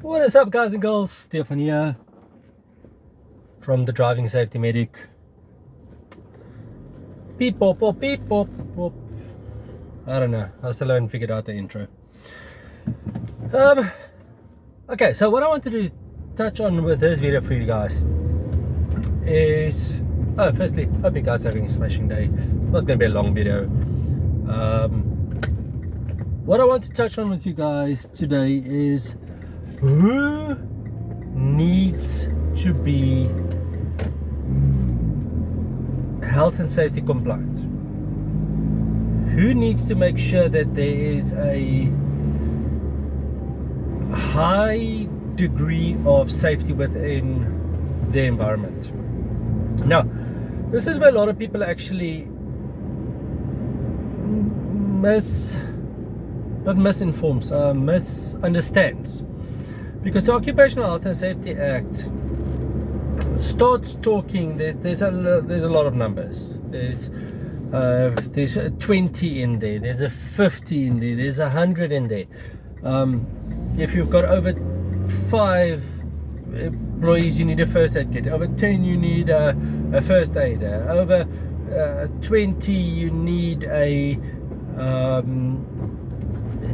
What is up, guys and girls? Stefan here from the Driving Safety Medic. Beep pop pop beep pop pop. I don't know. I still haven't figured out the intro. Okay, so what I wanted to touch on with this video for you guys is firstly, hope you guys are having a smashing day. It's not gonna be a long video. What I want to touch on with you guys today is who needs to be health and safety compliant? Who needs to make sure that there is a high degree of safety within the environment? Now, this is where a lot of people actually misunderstands. Because the Occupational Health and Safety Act starts talking. There's a lot of numbers. There's 20 in there. There's a 50 in there. There's 100 in there. If you've got over 5 employees, you need a first aid kit. Over 10, you need a first aider. Over 20, you need a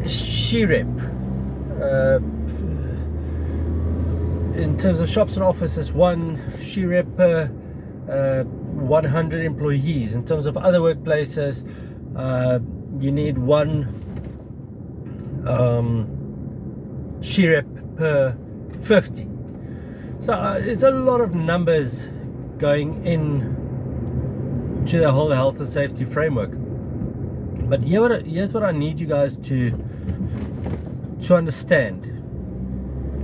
SHREP. In terms of shops and offices, 1 SHREP per 100 employees. In terms of other workplaces, you need 1 SHREP per 50. So there's a lot of numbers going in to the whole health and safety framework. But here's what I need you guys to understand.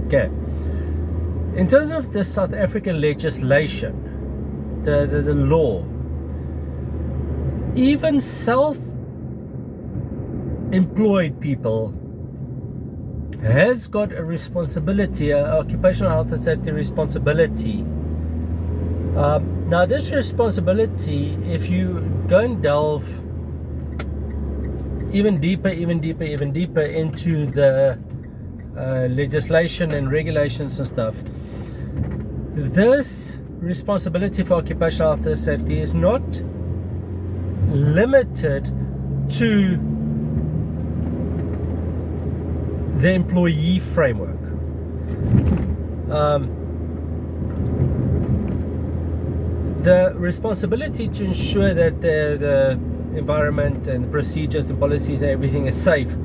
Okay. In terms of the South African legislation, the law, even self-employed people has got a responsibility, an occupational health and safety responsibility. Now this responsibility, if you go and delve even deeper into the legislation and regulations and stuff, this responsibility for occupational health and safety is not limited to the employee framework. The responsibility to ensure that the environment and the procedures and policies and everything is safe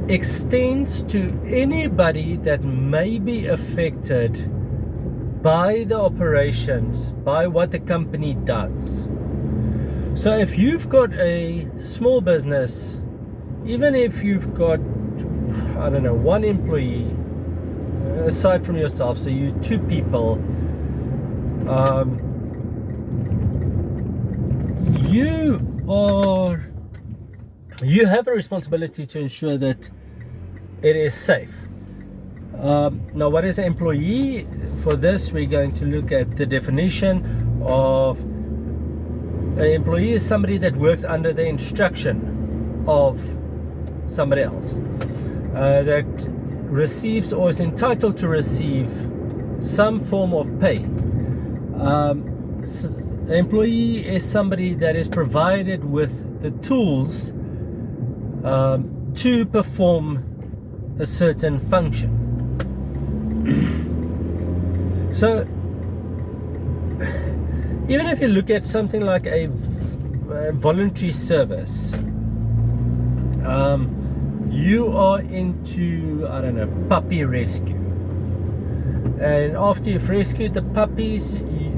extends to anybody that may be affected by the operations, by what the company does. So if you've got a small business, even if you've got, I don't know, 1 employee aside from yourself, so you 2 people, you have a responsibility to ensure that it is safe. Now, what is an employee? For this, we're going to look at the definition of an employee is somebody that works under the instruction of somebody else, that receives or is entitled to receive some form of pay. An employee is somebody that is provided with the tools to perform a certain function. So even if you look at something like a voluntary service, you are into, I don't know, puppy rescue, and after you've rescued the puppies, you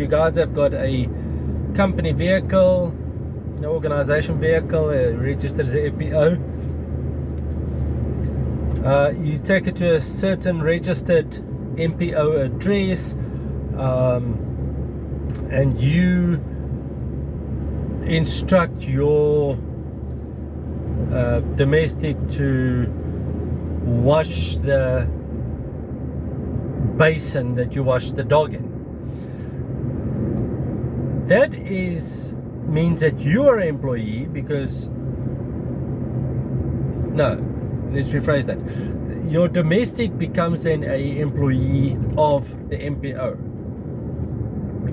guys have got a company vehicle, an organization vehicle, registered as an MPO. You take it to a certain registered MPO address, and you instruct your domestic to wash the basin that you wash the dog in. That means that you are an employee, because no, let's rephrase that. Your domestic becomes then a employee of the MPO.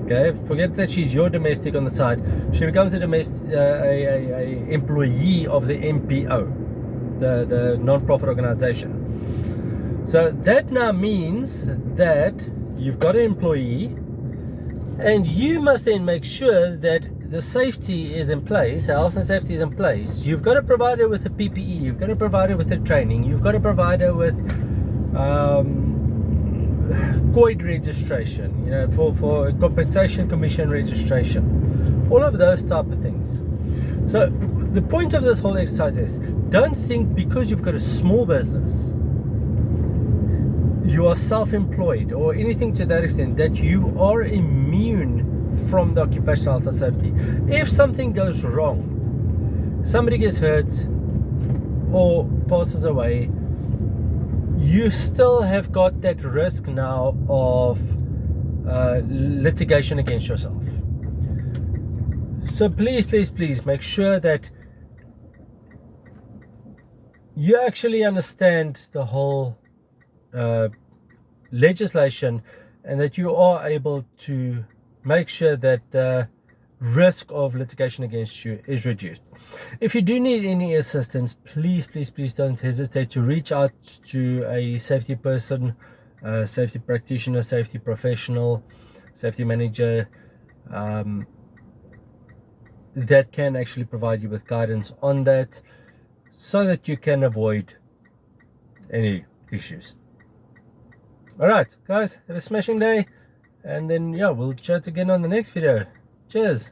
Okay, forget that she's your domestic on the side. She becomes a employee of the MPO, the non-profit organization. So that now means that you've got an employee, and you must then make sure that the safety is in place, health and safety is in place. You've got to provide her with the PPE, you've got to provide her with the training, you've got to provide her with COID registration, you know, for compensation commission registration, all of those type of things. So the point of this whole exercise is, don't think because you've got a small business, you are self-employed or anything to that extent, that you are immune from the occupational health and safety. If something goes wrong, somebody gets hurt or passes away, you still have got that risk now of litigation against yourself. So please make sure that you actually understand the whole legislation, and that you are able to make sure that the risk of litigation against you is reduced. If you do need any assistance, please don't hesitate to reach out to a safety person, safety practitioner, safety professional, safety manager, that can actually provide you with guidance on that, so that you can avoid any issues. Alright guys, have a smashing day, and then yeah, we'll chat again on the next video. Cheers.